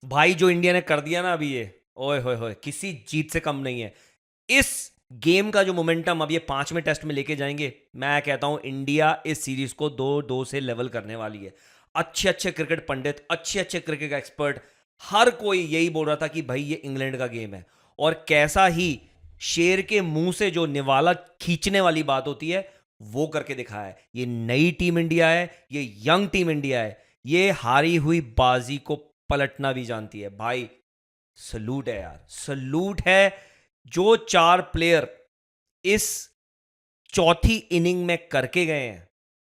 भाई जो इंडिया ने कर दिया ना अभी ये, ओए होए होए, किसी जीत से कम नहीं है। इस गेम का जो मोमेंटम अब ये 5वें टेस्ट में लेके जाएंगे, मैं कहता हूं इंडिया इस सीरीज को 2-2 से लेवल करने वाली है। अच्छे अच्छे क्रिकेट पंडित, अच्छे अच्छे क्रिकेट एक्सपर्ट, हर कोई यही बोल रहा था कि भाई ये इंग्लैंड का गेम है। और कैसा ही शेर के मुंह से जो निवाला खींचने वाली बात होती है वो करके दिखाया है। ये नई टीम इंडिया है, ये यंग टीम इंडिया है, ये हारी हुई बाजी को पलटना भी जानती है। भाई सलूट है यार, सलूट है। जो 4 प्लेयर इस चौथी इनिंग में करके गए हैं,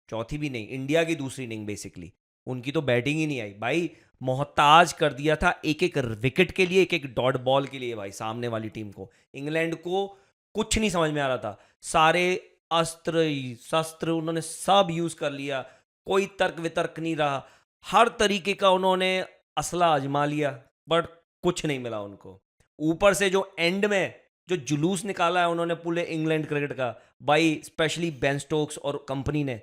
चौथी भी नहीं, इंडिया की दूसरी इनिंग बेसिकली, उनकी तो बैटिंग ही नहीं आई भाई। मोहताज कर दिया था एक एक विकेट के लिए, एक एक डॉट बॉल के लिए भाई सामने वाली टीम को। इंग्लैंड को कुछ नहीं समझ में आ रहा था, सारे अस्त्र शस्त्र उन्होंने सब यूज कर लिया, कोई तर्क वितर्क नहीं रहा, हर तरीके का उन्होंने असला आजमा लिया, बट कुछ नहीं मिला उनको। ऊपर से जो एंड में जो जुलूस निकाला है उन्होंने पूरे इंग्लैंड क्रिकेट का, भाई स्पेशली बेन स्टोक्स और कंपनी ने,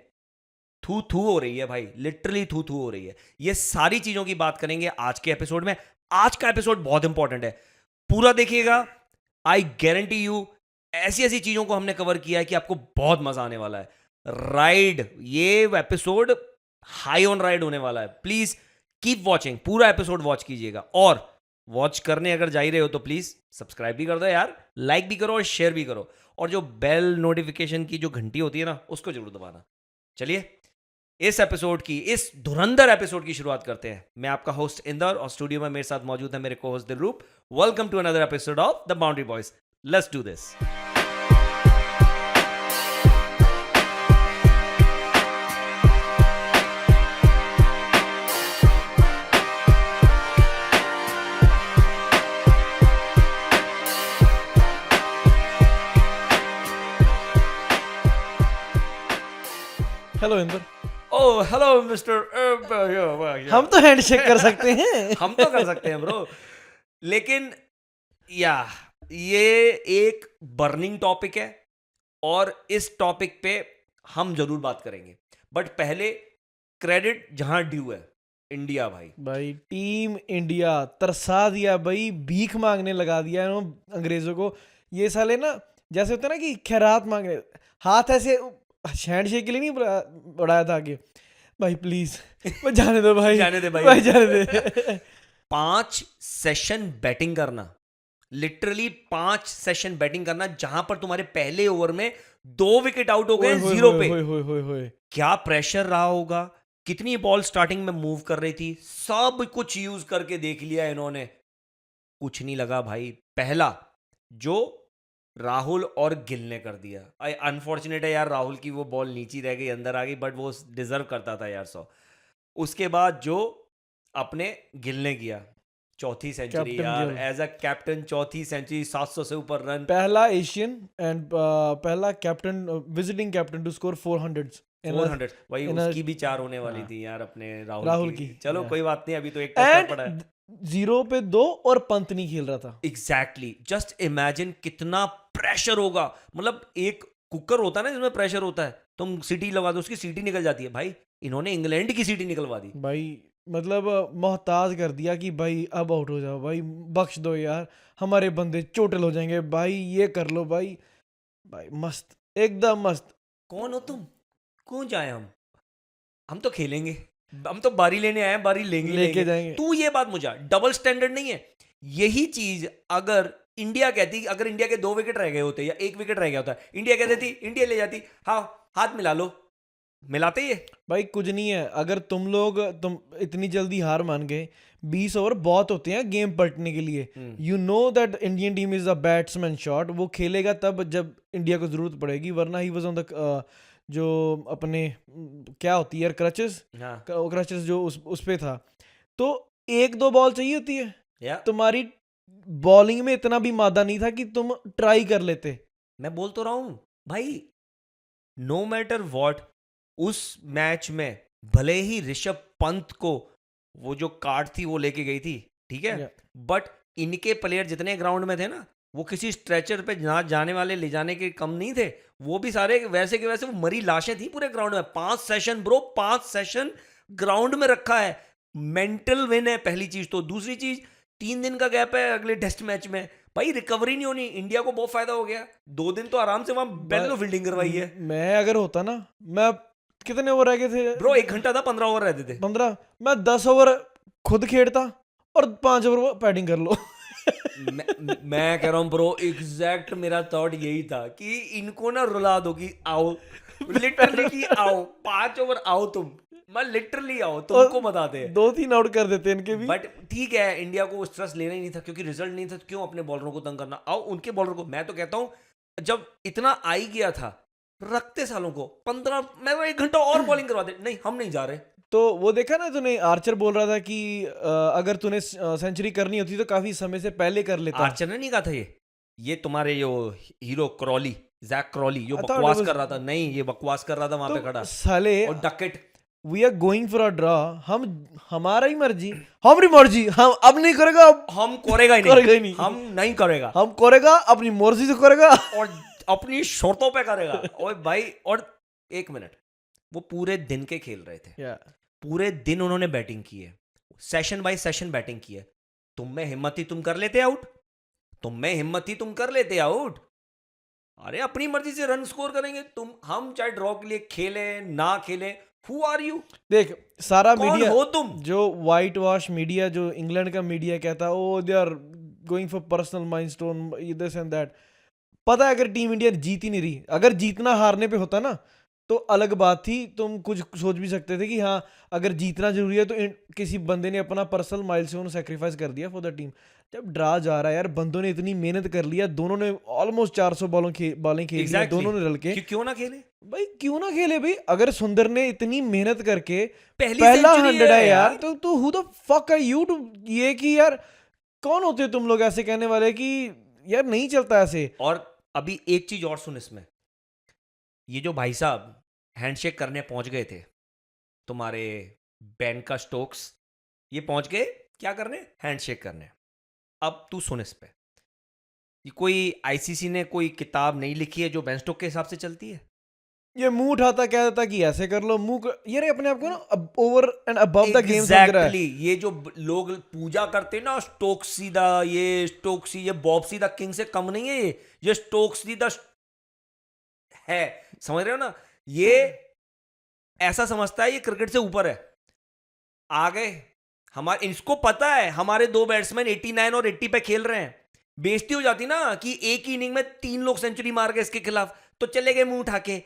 थू थू हो रही है भाई, लिटरली थू थू हो रही है। ये सारी चीजों की बात करेंगे आज के एपिसोड में। आज का एपिसोड बहुत इंपॉर्टेंट है, पूरा देखिएगा। आई गारंटी यू ऐसी ऐसी चीजों को हमने कवर किया है कि आपको बहुत मजा आने वाला है। राइड, ये एपिसोड हाई ऑन राइड होने वाला है। प्लीज कीप वॉचिंग, पूरा एपिसोड वॉच कीजिएगा। और वॉच करने अगर जा ही रहे हो तो प्लीज सब्सक्राइब भी कर दो यार, लाइक भी करो और शेयर भी करो, और जो बेल नोटिफिकेशन की जो घंटी होती है ना उसको जरूर दबाना। चलिए इस एपिसोड की, इस धुरंधर एपिसोड की शुरुआत करते हैं। मैं आपका होस्ट इंदर, और स्टूडियो में मेरे साथ मौजूद है मेरे को host Dilroop. Welcome to another episode of the boundary boys. Let's do this. Hello Inder. Oh hello mister, हम तो हैंडशेक कर सकते हैं। हम तो कर सकते हैं ब्रो, लेकिन या ये एक बर्निंग टॉपिक है और इस टॉपिक पे हम जरूर बात करेंगे। बट पहले क्रेडिट जहां ड्यू है, इंडिया भाई। भाई टीम इंडिया तरसा दिया भाई, भीख मांगने लगा दिया इन्होंने अंग्रेजों को। ये साले ना जैसे होता है ना कि खैरात मांगने, हाथ ऐसे हैंडशेक के लिए नहीं बढ़ाया था आगे, भाई प्लीज जाने दो भाई, जाने दे भाई, भाई जाने दे। 5 सेशन बैटिंग करना, लिटरली 5 सेशन बैटिंग करना, जहां पर तुम्हारे पहले ओवर में 2 विकेट आउट हो गए 0 पे। होए क्या प्रेशर रहा होगा, कितनी बॉल स्टार्टिंग में मूव कर रही थी, सब कुछ यूज करके देख लिया इन्होंने, कुछ नहीं लगा भाई। पहला जो राहुल और गिल ने कर दिया, अनफॉर्चुनेट है यार, राहुल की वो बॉल नीचे रह गई, अंदर आ गई, बट वो डिजर्व करता था यार 100। उसके बाद जो अपने गिल ने किया, चौथी सेंचुरी कैप्टन यार, गिल। एज अ कैप्टन चौथी सेंचुरी, 700 से ऊपर रन। पहला एशियन एंड पहला captain, visiting captain to score 400 400, वही in a- उसकी भी 4 होने वाली हाँ, थी यार अपने राहुल राहुल की, की। चलो yeah. कोई बात नहीं, अभी तो एक टेस्ट और पड़ा है। एंड 0 पे 2 और पंत नहीं खेल रहा था। एग्जैक्टली, जस्ट इमेजिन कितना प्रेशर होगा। मतलब एक कुकर होता है ना जिसमें प्रेशर होता है, तुम सीटी लगा दो उसकी सीटी निकल जाती है, भाई इन्होंने इंग्लैंड की सीटी निकलवा दी। भाई मतलब मोहताज कर दिया कि भाई अब आउट हो जाओ भाई, बख्श दो यार, हमारे बंदे चोटिल हो जाएंगे भाई, ये कर लो भाई। भाई मस्त, एकदम मस्त। कौन हो तुम, कौन जाए हम तो खेलेंगे, हम तो बारी लेने आए हैं, बारी लेंगे ही लेके लेंगे। जाएंगे। तू ये बात मुझे, डबल स्टैंडर्ड नहीं है। यही चीज अगर इंडिया कहती, अगर इंडिया के 2 विकेट रह गए होते या 1 विकेट रह गया होता, इंडिया कह देती, इंडिया ले जाती, हाँ हाथ मिला लो, मिलाते ये। भाई कुछ नहीं है, अगर तुम इतनी जल्दी हार मान गए, 20 ओवर बहुत होते हैं गेम पलटने के लिए। You know that Indian team is a batsman shot, वो खेलेगा तब जब इंडिया को जरूरत पड़ेगी, वरना ही वाज ऑन द जो अपने क्या होती है यार, क्रचेस, हाँ क्रचेस जो उस पे था। तो 1-2 बॉल चाहिए होती है, या तुम्हारी बॉलिंग में इतना भी मादा नहीं था कि तुम ट्राई कर लेते। मैं बोल तो रहा हूं भाई, नो मैटर वॉट, उस मैच में भले ही ऋषभ पंत को वो जो कार्ड थी वो लेके गई थी, ठीक है, Yeah. बट इनके प्लेयर जितने ग्राउंड में थे ना, वो किसी स्ट्रेचर पे ना जाने वाले ले जाने के कम नहीं थे, वो भी सारे वैसे के वैसे वो मरी लाशें थी पूरे ग्राउंड में। 5 सेशन ब्रो, 5 सेशन ग्राउंड में रखा है, मेंटल विन है पहली चीज। तो दूसरी चीज 3 दिन का गैप है अगले टेस्ट मैच में, भाई रिकवरी नहीं होनी। इंडिया को बहुत फायदा हो गया, 2 दिन तो आराम से वहां बैलो फील्डिंग करवाई है। मैं अगर होता ना, मैं कितने ओवर रह गए थे ब्रो 1 घंटा था, 15 ओवर रहते थे। 15, मैं 10 ओवर खुद खेलता और 5 ओवर बैटिंग कर लो। मैं कह रहा हूँ ब्रो, एग्जैक्ट मेरा थॉट यही था कि इनको ना रुला दो कि आओ, लिटरली कि आओ 5 ओवर आओ तुम, मैं लिटरली आओ, तुमको बताते हैं। 2-3 आउट कर देते इनके भी। बट ठीक है, इंडिया को स्ट्रेस लेना ही नहीं था क्योंकि रिजल्ट नहीं था, क्यों अपने बॉलरों को तंग करना। आओ उनके बॉलर को, मैं तो कहता हूं जब इतना आ ही गया था रखते सालों को 15, मैं 1 घंटा और बॉलिंग करवा दे। नहीं, हम नहीं जा रहे। तो वो देखा ना तूने, आर्चर बोल रहा था कि अगर तूने सेंचुरी करनी होती तो काफी समय से पहले कर लेता। आर्चर ने नहीं कहा था ये तुम्हारे जो हीरो क्रॉली, जैक क्रॉली जो I thought बकवास it was- कर रहा था। नहीं, ये बकवास कर रहा था वहां पे खड़ा। तो साले और Duckett, we are going for a draw, हम हमारा ही मर्जी, हमारी मर्जी, हम अब नहीं करेगा, अब हम करेगा ही करेगा ही नहीं, नहीं। हम नहीं करेगा, हम करेगा अपनी मर्जी से करेगा। और अपनी शर्तों पे करेगा। ओए भाई, और 1 मिनट, वो पूरे दिन के खेल रहे थे, पूरे दिन उन्होंने बैटिंग की है, सेशन बाय सेशन बैटिंग की है। तुम में हिम्मत थी तुम कर लेते आउट, तुम में हिम्मत थी तुम कर लेते आउट। अरे अपनी मर्जी से रन स्कोर करेंगे तुम, हम चाहे ड्रॉ के लिए खेले ना खेले, हु आर यू? देख सारा कौन मीडिया हो तुम? जो वाइट वॉश मीडिया, जो इंग्लैंड का मीडिया कहता है oh they are going for personal milestone this and that. पता है अगर टीम इंडिया जीत ही नहीं रही, अगर जीतना हारने पे होता ना तो अलग बात थी, तुम कुछ सोच भी सकते थे कि हाँ अगर जीतना जरूरी है तो किसी बंदे ने अपना पर्सनल माइलस्टोन सेक्रीफाइस कर दिया फॉर द टीम। जब ड्रा जा रहा है यार, बंदों ने इतनी मेहनत कर लिया, दोनों ने ऑलमोस्ट 400 बॉलिंग खेली है, Exactly. दोनों ने रल के। क्यों ना खेले? भाई क्यों ना खेले भाई, अगर सुंदर ने इतनी मेहनत करके पहली पहला century 100 है यार, तो who the fuck are you to ये कि यार कौन होते हो तुम लोग ऐसे कहने वाले कि यार नहीं चलता ऐसे। और अभी एक चीज और सुन इसमें, ये जो भाई साहब हैंडशेक करने पहुंच गए थे तुम्हारे बैन का स्टोक्स, ये पहुंच गए क्या करने? हैंडशेक करने। अब तू सुन इस पे, ये कोई आईसीसी ने कोई किताब नहीं लिखी है जो बेन स्टोक के हिसाब से चलती है। ये मुंह उठाता कहता कि ऐसे कर लो, यार अपने आप को ना over and above the game समझ रहा है। Exactly, ये जो लोग पूजा करते हैं ना, स्टोक्सी दा, ये स्टोक्सी, ये बॉब्सी दा किंग से कम नहीं है, ये स्टोक्सी दा है, समझ रहे हो ना? ये ऐसा समझता है ये क्रिकेट से ऊपर है। आ गए हमारे, इसको पता है हमारे 2 बैट्समैन 89 और 80 पे खेल रहे हैं। बेइज्जती हो जाती ना कि एक ही इनिंग में 3 लोग सेंचुरी मार गए इसके खिलाफ, तो चले गए मुंह उठा के,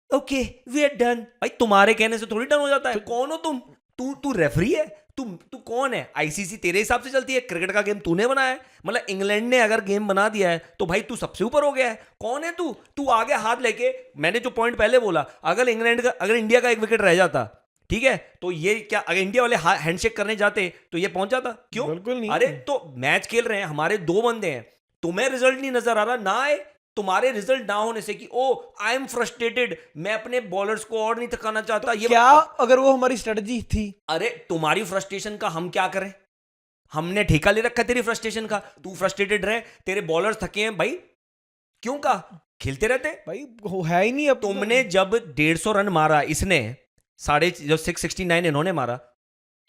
ओके वी आर डन। भाई तुम्हारे कहने से थोड़ी डन हो जाता है। कौन हो तुम? तू रेफरी है? तू कौन है? आईसीसी तेरे हिसाब से चलती है, क्रिकेट का गेम तूने बनाया है। मतलब इंग्लैंड ने अगर गेम बना दिया है तो भाई तू सबसे ऊपर हो गया है। कौन है तू? तू आगे हाथ लेके, मैंने जो पॉइंट पहले बोला, अगर इंडिया का 1 विकेट रह जाता, ठीक है, तो ये क्या, अगर इंडिया वाले हैंडशेक करने जाते तो ये पहुंच जाता? क्यों? बिल्कुल नहीं। अरे तो मैच खेल रहे हैं, हमारे 2 बंदे हैं, तुम्हें रिजल्ट नहीं नजर आ रहा ना आए, तुम्हारे रिजल्ट ना होने से कि ओ आई एम फ्रस्ट्रेटेड, मैं अपने बॉलर्स को और नहीं थकाना चाहता। तो ये क्या अगर वो हमारी स्ट्रेटजी थी? अरे तुम्हारी फ्रस्ट्रेशन का हम क्या करें? हमने ठेका ले रखा है तेरी फ्रस्ट्रेशन का। तू फ्रस्ट्रेटेड रहे, तेरे बॉलर्स थके हैं भाई, क्यों का खेलते रहते भाई है ही नहीं अब। तुमने जब 150 रन मारा, इसने जब 669 इन्होंने मारा,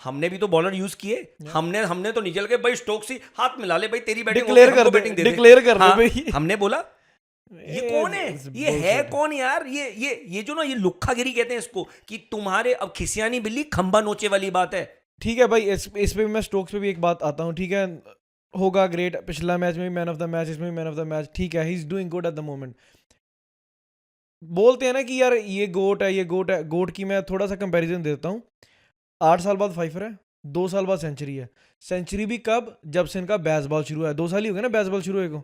हमने भी तो बॉलर यूज किए। हमने तो निकल के भाई स्टोक्सी हाथ मिला ले भाई, तेरी बैटिंग डिक्लेयर कर दे, डिक्लेयर कर दे भाई। हमने बोला ये कौन है, ये है कौन यार? ये जो ना, ये लुक्खागिरी कहते हैं इसको, कि तुम्हारे अब खिसियानी बिल्ली खंबा नोचे वाली बात है। ठीक है भाई, इस पे भी मैं स्टोक्स पे भी एक बात आता हूँ, ठीक है, होगा ग्रेट, पिछला मैच में भी मैन ऑफ द मैच, इसमें भी मैन ऑफ द मैच, ठीक है, he is doing good at the moment. बोलते हैं ना कि यार ये गोट है, ये गोट है। गोट की मैं थोड़ा सा कंपैरिजन देता हूँ। 8 साल बाद फाइफर है, 2 साल बाद सेंचुरी है। सेंचुरी भी कब? जब से इनका बेसबॉल शुरू है। 2 साल ही हो गए ना बेसबॉल शुरू हुए को।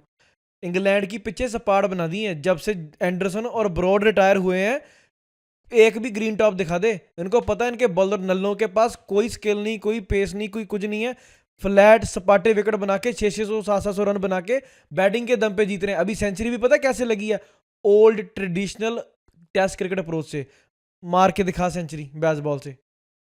इंग्लैंड की पिचें सपाट बना दी हैं जब से एंडरसन और ब्रॉड रिटायर हुए हैं। एक भी ग्रीन टॉप दिखा दे, इनको पता है इनके बॉलर नल्लों के पास कोई स्किल नहीं, कोई पेस नहीं, कोई कुछ नहीं है। फ्लैट सपाटे विकेट बना के 600 700 रन बना के बैटिंग के दम पे जीत रहे हैं। अभी सेंचुरी भी पता कैसे लगी है? Old traditional test cricket approach से मार के दिखा सेंचुरी बेसबॉल से,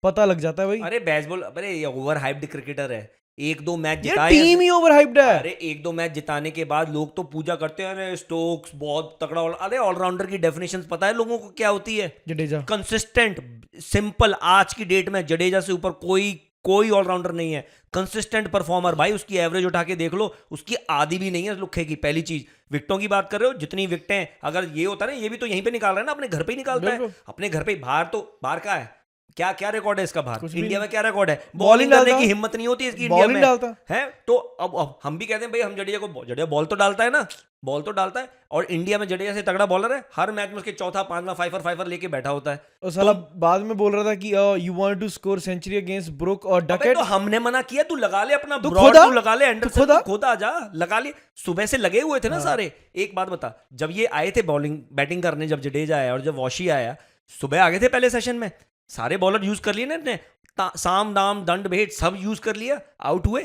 पता लग जाता है भाई। अरे बेसबॉल, अरे ये ओवर हाइप्ड क्रिकेटर है, एक दो मैच ये जिताए टीम ही ओवरहाइप्ड है। अरे एक दो मैच जिताने के बाद लोग तो पूजा करते हैं, अरे स्टोक्स बहुत तगड़ा अरे ऑलराउंडर की डेफिनेशन पता है लोगों को क्या होती है? जडेजा। Consistent, simple. आज की डेट में जडेजा से ऊपर कोई कोई ऑलराउंडर नहीं है। कंसिस्टेंट परफॉर्मर भाई, उसकी एवरेज उठा के देख लो, उसकी आधी भी नहीं है लुखे की। पहली चीज, विकेटों की बात कर रहे हो, जितनी विकेटें अगर ये होता है ना, ये भी तो यहीं पे निकाल रहा है ना, अपने घर पे ही निकालता है। बिल्कुल। अपने घर पे। बाहर तो बाहर का है क्या? क्या रिकॉर्ड है इसका बाहर? कुछ भी इंडिया नहीं। में क्या रिकॉर्ड है? बॉल बॉलिंग ही करने डालता। की हिम्मत नहीं होती इसकी इंडिया बॉल ही में डालता। है। तो अब हम भी कहते हैं भाई, हम जडेजा को, जडेजा बॉल तो डालता है ना, बॉल तो डालता है। और इंडिया में जडेजा से तगड़ा बॉलर है, हर मैच में उसके चौथा पांचवा फाइफर लेके बैठा होता है। और साला बाद में बोल रहा था कि you want to score century against Brook और अबे डकेट। तो हमने मना किया, तू लगा ले अपना तू ब्रॉड, खुद आ, तू लगा ले एंडरसन, खुद आ। तू खुद आ जा, लगा ले। सुबह से लगे हुए थे ना सारे। एक बात बता, जब ये आए थे बॉलिंग बैटिंग करने, जब जडेजा आया और जब वॉशी आया, सुबह आ गए थे पहले सेशन में, सारे बॉलर यूज कर लिए ना इतने, साम दाम दंड भेद सब यूज कर लिया, आउट हुए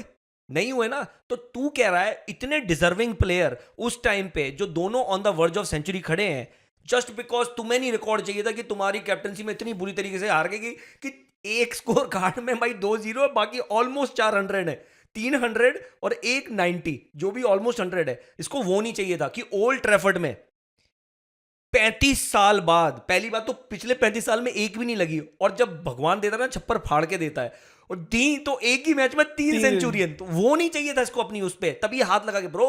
नहीं हुए ना। तो तू कह रहा है इतने डिजर्विंग प्लेयर उस टाइम पे जो दोनों on the verge of century खड़े हैं, जस्ट बिकॉज तुम्हें नहीं रिकॉर्ड चाहिए था कि तुम्हारी कैप्टनसी में इतनी बुरी तरीके से हार गई कि एक स्कोर कार्ड में भाई 2-0, बाकी ऑलमोस्ट 400 है, 300 और एक 90, जो भी ऑलमोस्ट 100 है। इसको वो नहीं चाहिए था कि ओल्ड ट्रैफर्ड में 35 साल बाद, पहली बात तो पिछले 35 साल में एक भी नहीं लगी, और जब भगवान देता है ना छप्पर फाड़ के देता है, और दी तो एक ही मैच में 3 सेंचुरियन, तो वो नहीं चाहिए था इसको अपनी उस पे, तभी हाथ लगा के bro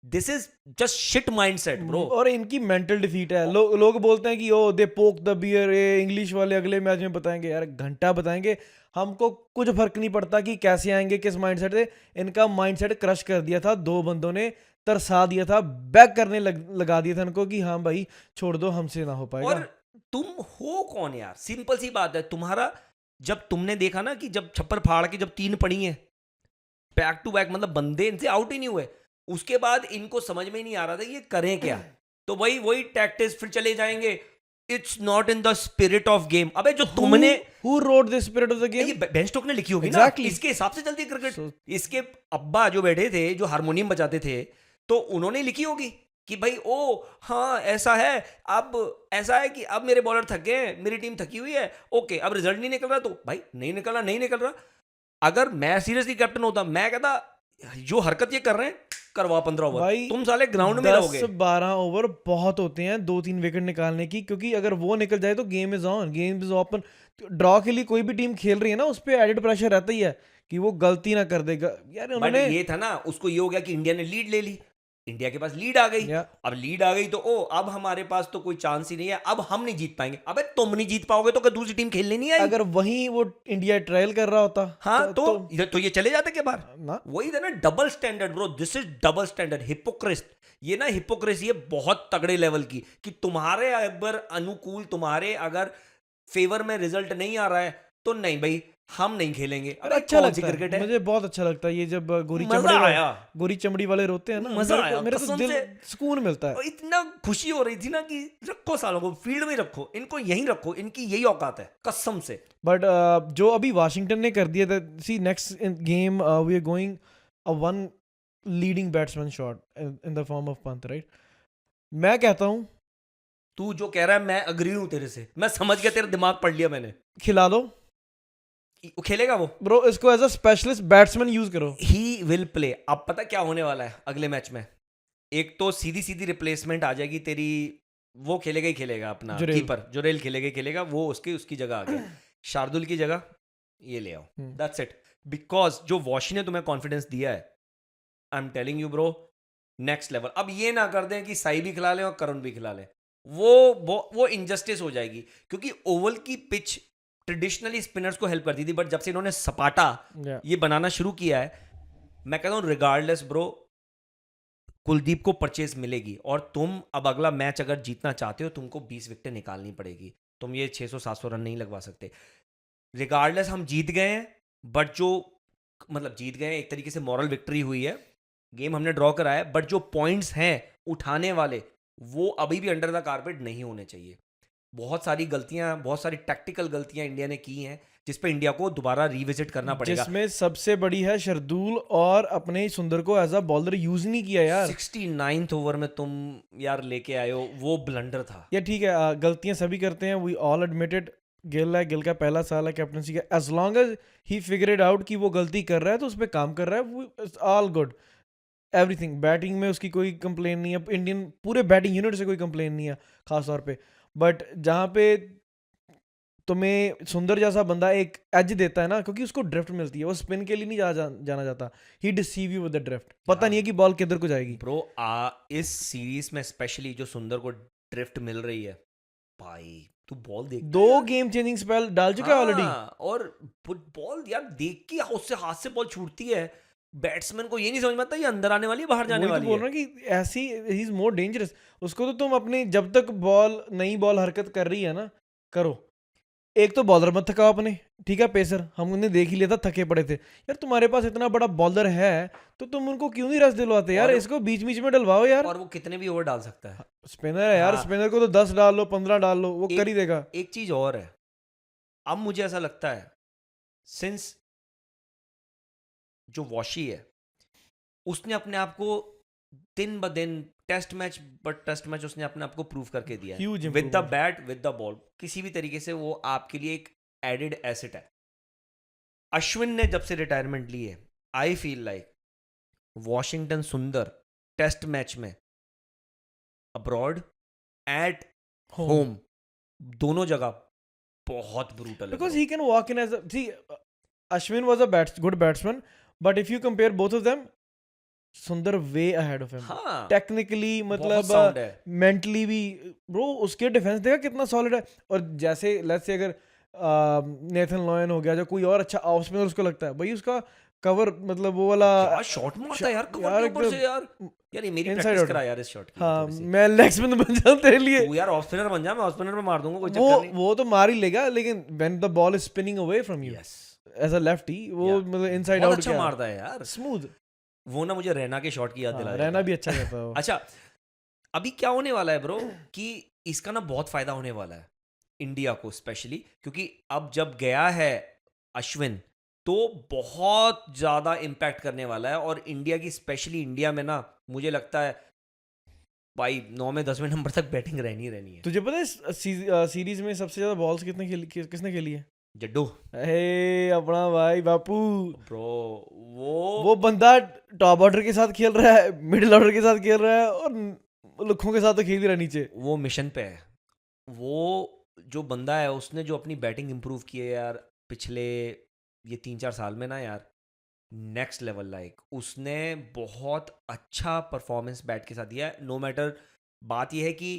this is just shit mindset bro. और इनकी मेंटल डिफीट है। लोग बोलते हैं कि ओ दे पोक द बियर, ये इंग्लिश वाले अगले मैच में बताएंगे। यार घंटा बताएंगे, हमको कुछ फर्क नहीं पड़ता कि कैसे आएंगे, किस माइंडसेट से। इनका माइंडसेट क्रश कर दिया था दो बंदों ने, तरसा दिया था, बैक करने लगा दिया था इनको कि हाँ भाई छोड़ दो, हमसे ना हो पाएगा। और तुम हो कौन यार? सिंपल सी बात है, तुम्हारा जब तुमने देखा ना कि जब छप्पर फाड़ के जब 3 पड़ी है बैक टू बैक, मतलब बंदे इनसे आउट ही नहीं हुए, उसके बाद इनको समझ में ही नहीं आ रहा था ये करें क्या। तो वही टैक्टिक्स फिर चले जाएंगे, it's not in the spirit of game. अबे जो तुमने, who wrote the spirit of the ये गेम? बेन स्टोक ने लिखी होगी Exactly. ना, इसके हिसाब से चलती है क्रिकेट। इसके अब्बा जो बैठे थे, जो हारमोनियम बजाते थे, तो उन्होंने लिखी होगी कि भाई ओ हाँ ऐसा है, अब ऐसा है कि अब मेरे बॉलर थक गए हैं, मेरी टीम थकी हुई है, ओके अब रिजल्ट नहीं निकल रहा, तो भाई नहीं निकल रहा। अगर मैं सीरियसली कैप्टन होता, मैं कहता जो हरकत ये कर रहे हैं करवा 15 ओवर, भाई तुम साले ग्राउंड में रहोगे। 10-12 ओवर बहुत होते हैं 2-3 विकेट निकालने की, क्योंकि अगर वो निकल जाए तो game is on, game is open. Draw के लिए कोई भी टीम खेल रही है ना, उस पर एडेड प्रेशर रहता ही है कि वो गलती ना कर देगा। यार बट उन्होंने ये था ना, उसको ये हो गया कि इंडिया ने लीड ले ली, इंडिया के पास लीड आ गई। अब लीड आ गई तो ओ अब हमारे पास तो कोई चांस ही नहीं है, अब हम नहीं जीत पाएंगे। अबे तुम नहीं जीत पाओगे तो क्या दूसरी टीम खेलने नहीं आई? अगर वहीं वो इंडिया ट्रायल कर रहा होता हाँ तो ये चले जाते क्या बाहर ना। वही था ना, double standard bro, this is double standard, hypocrisy. ये ना हिपोक्रेसी है बहुत तगड़े लेवल की, कि तुम्हारे अगर अनुकूल, तुम्हारे अगर फेवर में रिजल्ट नहीं आ रहा है तो नहीं भाई हम नहीं खेलेंगे। अरे अच्छा लगता क्रिकेट है, है, मुझे बहुत अच्छा लगता है ये जब मजा आया, गोरी चमड़ी वाले रोते हैं ना, मजा आया, मेरे तो कसम दिल से। सुकून मिलता है। और इतना खुशी हो रही थी ना कि रखो सालों को फील्ड में रखो, इनको यहीं रखो, इनकी यही औकात है कसम से। बट जो अभी वाशिंगटन ने कर दिया था, see next game we are going a one leading batsman shot in the form of Pant, right? मैं कहता हूं तू जो कह रहा है मैं अग्री हूं तेरे से, मैं समझ गया, तेरा दिमाग पढ़ लिया मैंने। खिला दो खेलेगा वो ब्रो, इसको as a specialist batsman use करो। He will play. अब पता क्या होने वाला है अगले मैच में? एक तो सीधी रिप्लेसमेंट आ जाएगी तेरी, वो खेलेगा ही खेलेगा अपना कीपर, जुरेल खेलेगा, वो उसकी जगह आ गया। शार्दुल की जगह ये ले आओ, दैट्स इट। बिकॉज जो वॉशी ने तुम्हें कॉन्फिडेंस दिया है, I am telling you bro, next level. अब ये ना कर दें कि साई भी खिला लें और करुण भी खिला लें, वो इनजस्टिस हो जाएगी, क्योंकि ओवल की पिच ट्रेडिशनली स्पिनर्स को हेल्प करती थी, बट जब से इन्होंने सपाटा ये बनाना शुरू किया है, मैं कहता हूं रिगार्डलेस ब्रो कुलदीप को परचेज मिलेगी। और तुम अब अगला मैच अगर जीतना चाहते हो, तुमको 20 विकेटें निकालनी पड़ेगी, तुम ये 600-700 रन नहीं लगवा सकते। रिगार्डलेस हम जीत गए हैं, बट जो मतलब जीत गए एक तरीके से मॉरल विक्ट्री हुई है, गेम हमने ड्रॉ कराया, बट जो पॉइंट्स हैं उठाने वाले वो अभी भी अंडर द कारपेट नहीं होने चाहिए। बहुत सारी गलतियां, बहुत सारी टैक्टिकल गलतियां इंडिया ने की हैं, जिस पे इंडिया को दोबारा रिविजिट करना पड़ेगा। जिसमें सबसे बड़ी है शार्दुल और अपने सुंदर को एज अ बॉलर यूज नहीं किया यार। 69th ओवर में तुम यार लेके आए हो, वो ब्लंडर था। या ठीक है, गलतियां सभी करते हैं, वी ऑल एडमिटेड, गिल है, गिल का पहला साल है कैप्टनसी का, as long as he figure out कि वो गलती कर रहा है तो उस पर काम कर रहा है, ऑल गुड एवरीथिंग। बैटिंग में उसकी कोई कंप्लेन नहीं है, इंडियन पूरे बैटिंग यूनिट से कोई कंप्लेन नहीं है खास तौर पे। बट जहाँ पे तुम्हें सुंदर जैसा बंदा एक एज देता है ना, क्योंकि उसको ड्रिफ्ट मिलती है, वो स्पिन के लिए नहीं जाना जाता, he deceive you with the drift, पता नहीं है कि बॉल किधर को जाएगी। ब्रो इस सीरीज में स्पेशली जो सुंदर को ड्रिफ्ट मिल रही है भाई, तू बॉल देख 2 गेम चेंजिंग स्पेल डाल चुका है ऑलरेडी। और बॉल यार देख के उससे हाथ से बॉल छूटती है, बैट्समैन को ये नहीं समझ में आता ये अंदर आने वाली है बाहर जाने वही तो वाली बोल है। रहा हूँ कि ऐसी ही इज मोर डेंजरस। उसको तो तुम अपनी जब तक बॉल नई बॉल हरकत कर रही है ना करो। एक तो बॉलर मत थकाओ अपने, ठीक है, पेसर हमने देख ही लिया था थके पड़े थे यार, तुम्हारे पास इतना बड़ा बॉलर है तो तुम उनको क्यों नहीं रेस्ट दिलवाते यार, और- इसको बीच बीच में डलवाओ यार। और वो कितने भी ओवर डाल सकता है। स्पिनर है यार, हाँ। स्पिनर को तो 10 डाल लो 15 डाल लो वो एक- कर ही देगा। एक चीज और है, अब मुझे ऐसा लगता है सिंस जो वॉशी है उसने अपने आप को दिन ब दिन टेस्ट मैच उसने अपने आप को प्रूव करके दिया है Huge with the improvement. Bat with the ball, किसी भी तरीके से वो आपके लिए एक एडेड एसेट है। अश्विन ने जब से रिटायरमेंट ली है, आई फील लाइक वॉशिंगटन सुंदर टेस्ट मैच में अब्रॉड एट होम दोनों जगह बहुत ब्रूटल है Because bro. he can walk in as a, see, Ashwin was a good batsman, but if you compare both of them, Sundar way ahead of him. हाँ technically बहुत मतलब sound है। Mentally भी bro, उसके defence देखा कितना solid है। और जैसे लेट्स से अगर नेथन लॉयन हो गया, जो कोई और अच्छा ऑफ स्पिनर उसको लगता है भाई उसका कवर मतलब वो वाला क्या शॉट मारता है यार कवर यार के ऊपर से एकदम यार ये मेरी inside प्रैक्टिस out. करा यार इस शॉट की हाँ, थोड़ी सी। मैं लेग स्पिनर बन जाऊं तेरे लिए। तू यार ऑफ स्पिनर बन जा, मैं ऑफ स्पिनर पे मार दूंगा, कोई वो चक्कर नहीं। वो तो मार ही लेगा, लेकिन when the ball is spinning away from you yes as a lefty, वो Yeah. मतलब इनसाइड बहुत आउट अच्छा मारता है यार स्मूथ। वो ना, मुझे रैना के शॉट की याद दिला रहना भी अच्छा करता है वो। अच्छा अभी क्या होने वाला है ब्रो कि इसका ना बहुत फायदा होने वाला है इंडिया को स्पेशली, क्योंकि अब जब गया है अश्विन तो बहुत ज्यादा इम्पैक्ट करने वाला है, और इंडिया की स्पेशली इंडिया में ना मुझे लगता है भाई 9 में 10वें नंबर तक बैटिंग रहनी है। तुझे पता है सीरीज में सबसे ज्यादा बॉल्स किसने खेली है? जड्डू हे अपना भाई बापू, ब्रो वो बंदा टॉप ऑर्डर के साथ खेल रहा है, मिडिल ऑर्डर के साथ खेल रहा है, और लुखों के साथ तो खेल ही रहा नीचे। वो मिशन पे है। वो जो बंदा है उसने जो अपनी बैटिंग इंप्रूव की है यार पिछले ये 3-4 साल में ना यार, नेक्स्ट लेवल लाइक उसने बहुत अच्छा परफॉर्मेंस बैट के साथ दिया है। नो मैटर, बात यह है कि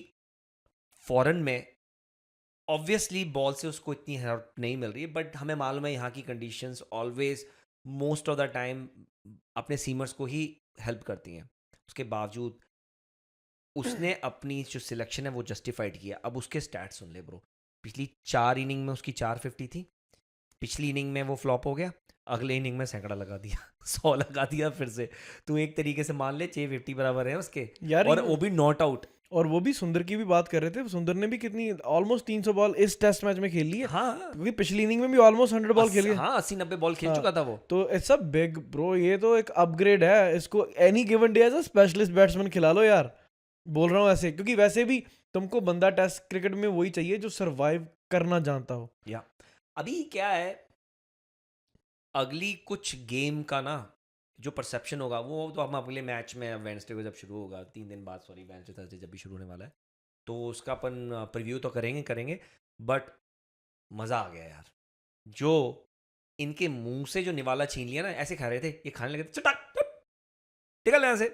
फॉरेन में ऑब्वियसली बॉल से उसको इतनी हेल्प नहीं मिल रही है, बट हमें मालूम है यहाँ की conditions always most of the time अपने सीमर्स को ही हेल्प करती हैं। उसके बावजूद उसने अपनी जो सिलेक्शन है वो जस्टिफाइड किया। अब उसके स्टैट्स सुन ले ब्रो, पिछली 4 इनिंग में उसकी 450 थी, पिछली इनिंग में वो फ्लॉप हो गया, अगले इनिंग में सैकड़ा लगा दिया 100 लगा दिया फिर से। तू एक तरीके से मान ले 650 बराबर है उसके यार और वो भी नॉट आउट। और वो भी सुंदर की भी बात कर रहे थे, सुंदर ने भी कितनी ऑलमोस्ट 300 बॉल इस टेस्ट मैच में खेल ली है, हाँ क्योंकि पिछली इनिंग में भी ऑलमोस्ट 100 बॉल खेली है। हाँ 80-90 बॉल खेल हाँ। चुका था वो। तो इट्स अ बिग ब्रो, ये तो एक अपग्रेड है, इसको any given day as a specialist batsman खिला लो यार, बोल रहा हूँ ऐसे, क्योंकि वैसे भी तुमको बंदा टेस्ट क्रिकेट में वही चाहिए जो सरवाइव करना जानता हो। या अभी क्या है, अगली कुछ गेम का ना जो परसेप्शन होगा वो तो हम अगले मैच में वेडनेसडे को जब शुरू होगा, 3 दिन बाद, सॉरी वेडनेसडे थर्सडे जब भी शुरू होने वाला है, तो उसका अपन प्रीव्यू तो करेंगे। बट मज़ा आ गया यार, जो इनके मुंह से जो निवाला छीन लिया ना, ऐसे खा रहे थे, ये खाने लगे थे चटक निकल यहाँ से,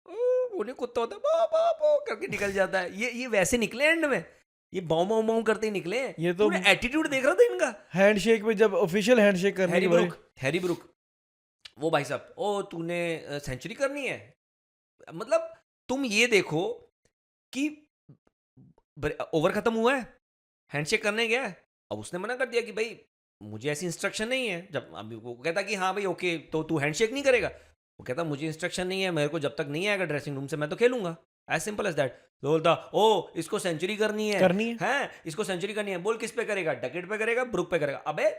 वो नहीं कुत्ता होता बा बा बा करके निकल जाता है, ये वैसे निकले एंड में, ये बाऊ बाऊ करते ही निकले हैं। ये तो एटीट्यूड देख रहा था इनका। हैंडशेक पे जब ऑफिशियल हैंडशेक करने के बाद हैरी ब्रुक वो भाई साहब, ओ तूने सेंचुरी करनी है, मतलब तुम ये देखो कि ओवर खत्म हुआ है, हैंडशेक करने गया है, अब उसने मना कर दिया कि भाई मुझे ऐसी इंस्ट्रक्शन नहीं है। जब अभी वो कहता कि हाँ भाई ओके तो तू हैंडशेक नहीं करेगा, वो कहता मुझे इंस्ट्रक्शन नहीं है, मेरे को जब तक नहीं आएगा ड्रेसिंग रूम से मैं तो खेलूंगा, एज सिंपल एज दैट। तो बोलता ओ इसको सेंचुरी करनी है, हैं इसको सेंचुरी करनी है, बोल किस पे करेगा, डकेट पे करेगा, ब्रुक पे करेगा। अबे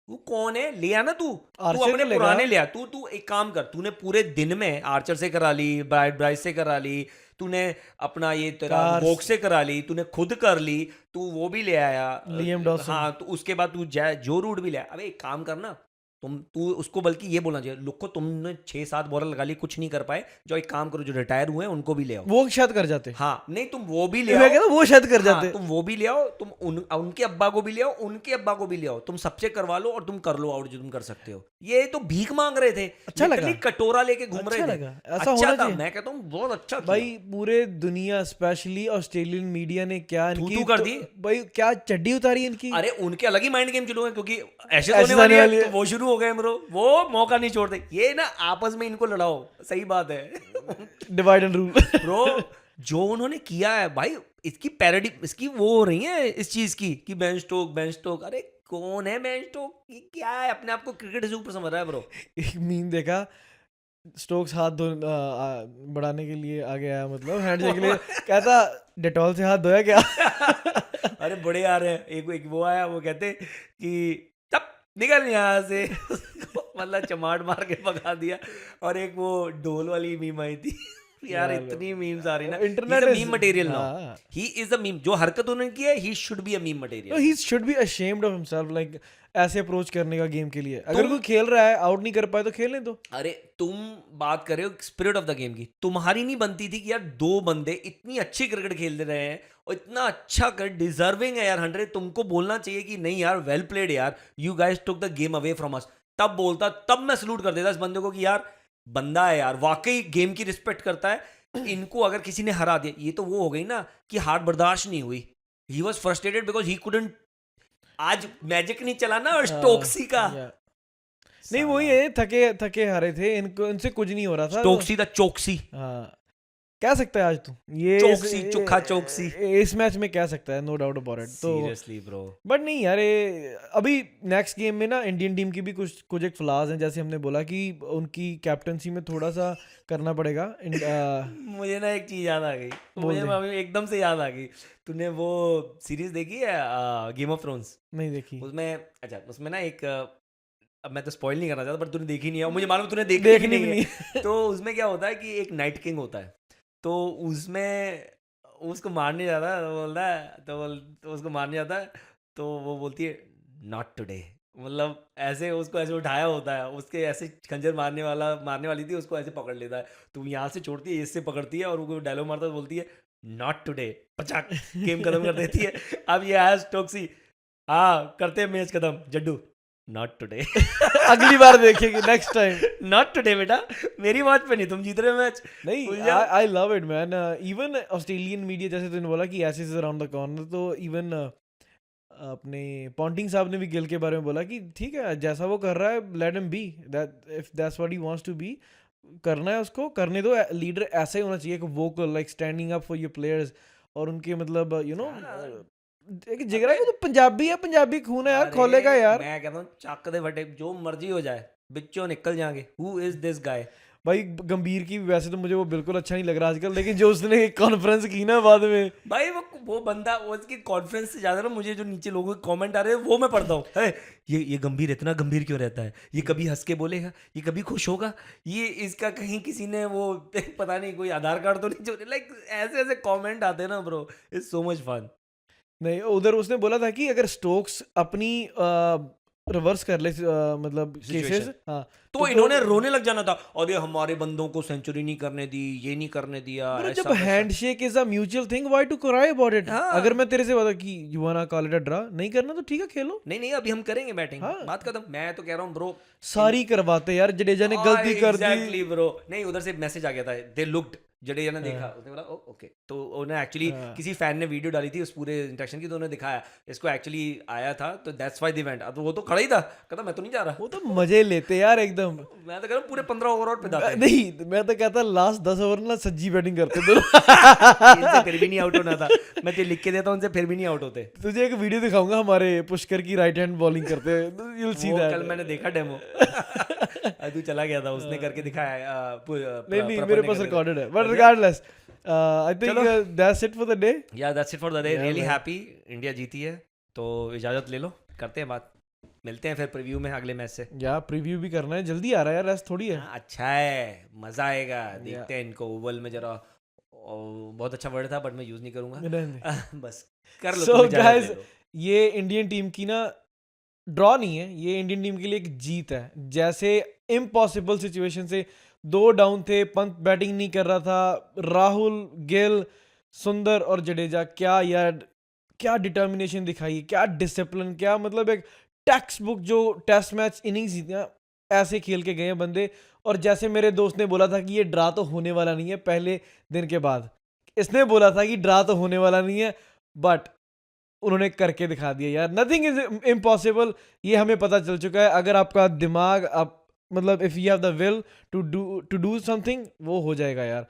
वो कौन है, लिया ना तू आर्चर अपने ने लेगा। पुराने लिया। तू एक काम कर, तूने पूरे दिन में आर्चर से करा ली, ब्राइस से करा ली, तूने अपना ये तेरा कार्स। वोक से करा ली, तूने खुद कर ली, तू वो भी ले आया लियम डॉसन। हाँ, तो उसके बाद तू जो रूट भी ले आया। अबे एक काम करना, तू उसको बल्कि ये बोलना चाहिए, लुक को तुमने 6-7 बॉलर लगा ली, कुछ नहीं कर पाए, जो एक काम करो, जो रिटायर हुए हैं उनको भी ले आओ। वो शायद कर जाते। हाँ नहीं, तुम वो भी ले मैं आओ। कहता हूँ वो शायद कर हाँ, जाते। तुम वो भी ले आओ, तुम उनके अब्बा को भी ले आओ, उनके अब्बा को भी ले आओ, तुम सबसे करवा लो और तुम कर लो आउट जो तुम कर सकते हो। ये तो भीख मांग रहे थे, अच्छा लगा। Literally कटोरा लेके घूम अच्छा रहे थे। लगा, ऐसा अच्छा होना था, चाहिए। मैं कहता हूँ बहुत अच्छा किया। भाई पूरे दुनिया स्पेशली ऑस्ट्रेलियन मीडिया ने क्या इनकी थू-थू कर दी। भाई क्या चड्डी उतारी इनकी। अरे उनके अलग ही माइंड गेम शुरू है, क्योंकि ऐसे Ashes होने वाली आने वाली है, है। तो वो शुरू हो गए ब्रो, वो मौका नहीं छोड़ते। ये ना आपस में इनको लड़ाओ, सही बात है। Divide and rule. ब्रो जो उन्होंने किया है भाई, इसकी पैरोडी, इसकी वो हो रही है इस चीज की कि बेन स्टोक। अरे कौन है बेन स्टोक, ये क्या है, अपने आप को क्रिकेट से ऊपर समझ रहा है ब्रो। एक मीम देखा, स्टोक्स हाथ बढ़ाने के लिए आ गया, मतलब हैंडशेक के लिए, कहता डेटॉल से हाथ धोया क्या। अरे बड़े आ रहे हैं, एक वो आया, वो कहते कि तब निकल यहाँ से, मतलब चमाट मार के भगा दिया। और एक वो ढोल वाली मीम आई थी यार, इतनी मीम्स आ रही ना, इंटरनेट मीम मटेरियल नाउ, हाँ। He is a meme. जो हरकत उन्होंने की है, he should be a meme No, material. he should be ashamed of himself, like ऐसे अप्रोच करने का गेम के लिए। अगर कोई खेल रहा है, आउट नहीं कर पाए तो खेलने दो। अरे तुम बात कर रहे हो स्पिरिट ऑफ द गेम की, तुम्हारी नहीं बनती थी कि यार दो बंदे इतनी अच्छी क्रिकेट खेल रहे हैं और इतना अच्छा कर डिजर्विंग है यार 100, तुमको बोलना चाहिए कि नहीं यार वेल प्लेड यार, you guys took the game away from us. तब बोलता, तब मैं सलूट कर देता इस बंदे को कि यार बंदा है यार, वाकई गेम की रिस्पेक्ट करता है। इनको अगर किसी ने हरा दिया, ये तो वो हो गई ना कि हार बर्दाश्त नहीं हुई, he was frustrated because he couldn't, आज मैजिक नहीं चला ना स्टोक्सी का। नहीं वही है, थके थके हारे थे, इनको इनसे कुछ नहीं हो रहा था। स्टोक्सी था, चौकसी, हाँ कह सकता है आज तू ये चौकसी, चोखा चौकसी। इस मैच में कह सकता है, नो डाउट अबाउट इट। तो सीरियसली ब्रो, बट नहीं यार, अभी नेक्स्ट गेम में ना इंडियन टीम की भी कुछ एक फ्लॉज हैं, जैसे हमने बोला कि उनकी कैप्टनसी में थोड़ा सा करना पड़ेगा। मुझे ना एक चीज याद आ गई, बोल मुझे दे। अभी एकदम से याद आ गई। तूने वो सीरीज देखी है गेम ऑफ थ्रोन्स? नहीं देखी। उसमें अच्छा, उसमें ना एक अब मैं तो स्पॉइल नहीं करना चाहता, पर तूने देखी नहीं है और मुझे मालूम तूने देखी देखनी नहीं भी है। तो उसमें क्या होता है कि एक नाइट किंग होता है, तो उसमें उसको मारने जाता है, तो बोलता है, तो उसको मारने जाता है, तो वो बोलती है नॉट टुडे, मतलब ऐसे उसको ऐसे उठाया होता है, उसके ऐसे खंजर मारने वाली थी, उसको ऐसे पकड़ लेता है, तो यहाँ से छोड़ती है, इससे पकड़ती है और वो डायलॉग मारता है, बोलती है नॉट टुडे, पचाक, गेम खत्म कर देती है। अब ये आया स्टोक्सी, हाँ करते हैं मैच खत्म, जड्डू नॉट टुडे। अगली बार देखेंगे, नेक्स्ट टाइम। नॉट टुडे बेटा, मेरी वॉच पे नहीं, तुम जीत रहे हो मैच। नहीं, I love it man. Even Australian media, जैसे तूने बोला कि ऐसे इज अराउंड द कॉर्नर, तो इवन अपने पॉन्टिंग साहब ने भी गिल के बारे में बोला कि ठीक है, जैसा वो कर रहा है let him be, that if that's what he wants to be, करना है उसको करने दो। लीडर ऐसा ही होना चाहिए कि vocal, like standing up for your players, और उनके मतलब यू नो एक जिगरा को तो पंजाबी है, पंजाबी खून है यार, खोलेगा यार। मैं कहता हूँ चक दे फटे, जो मर्जी हो जाए, बिच्चों निकल जाएंगे। Who is this guy? भाई गंभीर की वैसे तो मुझे वो बिल्कुल अच्छा नहीं लग रहा आजकल, लेकिन जो उसने कॉन्फ्रेंस की ना बाद में, भाई वो बंदा, वो उसकी कॉन्फ्रेंस से ज्यादा ना मुझे जो नीचे लोगों के कमेंट आ रहे हैं वो मैं पढ़ता हूँ। है ये गंभीर इतना गंभीर क्यों रहता है? ये कभी हंस के बोलेगा, ये कभी खुश होगा, ये इसका कहीं किसी ने वो पता नहीं कोई आधार कार्ड तो नहीं चोरी, लाइक ऐसे ऐसे कमेंट आते हैं ना bro, it's so much fun. नहीं उधर उसने बोला था कि अगर स्टोक्स अपनी रिवर्स कर ले मतलब केसेस, हाँ तो इन्होंने रोने लग जाना था, और ये हमारे बंदों को सेंचुरी नहीं करने दी, ये नहीं करने दिया। Bro, ऐसा जब handshake is a mutual thing, why to cry about it? हाँ। अगर मैं तेरे से बता कि you wanna call it a draw, नहीं करना तो ठीक है, खेलो। नहीं अभी हम करेंगे बैटिंग, हाँ। बात खत्म। मैं तो कह रहा हूँ ब्रो, सारी करवाते यार, जडेजा ने गलती कर दी। Exactly bro. नहीं उधर से मैसेज आ गया था, दे लुक्ड, जडेजा ने देखा, उसने बोला ओके, तो उन्हें एक्चुअली किसी फैन ने वीडियो डाली थी उस पूरे इंटरेक्शन की, तो उन्हें दिखाया, इसको एक्चुअली आया था, तो दैट्स व्हाई द इवेंट। अब वो तो खड़ा ही था, कहता मैं तो नहीं जा रहा। वो तो मजे लेते यार एकदम। मैं तो कह रहा हूँ पूरे 15 ओवर पे दाते नहीं मैं तो कहता लास्ट 10 ओवर ना सज्जी बैटिंग करते दोनों। इनसे फिर भी नहीं आउट होना था, मैं तो लिख के देता हूँ उनसे, फिर भी नहीं आउट होते। तुझे एक वीडियो दिखाऊंगा हमारे पुष्कर की राइट हैंड बॉलिंग करते, यू विल सी वो दैट। कल मैंने देखा डेमो। तू चला गया था, उसने करके दिखाया। नहीं मेरे पास रिकॉर्डेड है, but regardless I think that's it for the day. या that's it for the day. Really happy India जीती है, तो इजाजत ले लो, करते हैं बात। मिलते हैं फिर प्रीव्यू में अगले मैच से। या प्रीव्यू भी करना है, जल्दी आ रहा है यार, रेस्ट थोड़ी है। हाँ, अच्छा है, मजा आएगा। देखते हैं इनको ओवल में जरा, बहुत अच्छा वर्ड था बट मैं यूज नहीं करूंगा। बस कर लो, सो तुम इजाजत गाइस, ले लो। ये इंडियन टीम की ना ड्रॉ नहीं है, ये इंडियन टीम के लिए एक जीत है। जैसे इम्पॉसिबल सिचुएशन से 2 डाउन थे, पंत बैटिंग नहीं कर रहा था, राहुल, गिल, सुंदर और जडेजा, क्या यार, क्या डिटर्मिनेशन दिखाई, क्या डिसिप्लिन, क्या मतलब एक टेक्स्ट बुक जो टेस्ट मैच इनिंग्स थी ना, ऐसे खेल के गए हैं बंदे। और जैसे मेरे दोस्त ने बोला था कि ये ड्रा तो होने वाला नहीं है पहले दिन के बाद, इसने बोला था कि ड्रा तो होने वाला नहीं है, बट उन्होंने करके दिखा दिया यार। नथिंग इज इम्पॉसिबल, ये हमें पता चल चुका है। अगर आपका दिमाग, आप मतलब if you have the will to do something, वो हो जाएगा यार।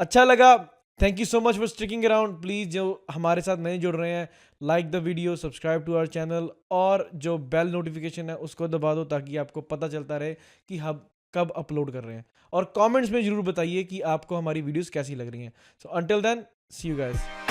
अच्छा लगा, thank you so much for sticking around. Please जो हमारे साथ नए जुड़ रहे हैं, like the video, subscribe to our channel, और जो बेल नोटिफिकेशन है उसको दबा दो ताकि आपको पता चलता रहे कि हम कब अपलोड कर रहे हैं। और कमेंट्स में ज़रूर बताइए कि आपको हमारी वीडियोस कैसी लग रही हैं। So until then, see you guys.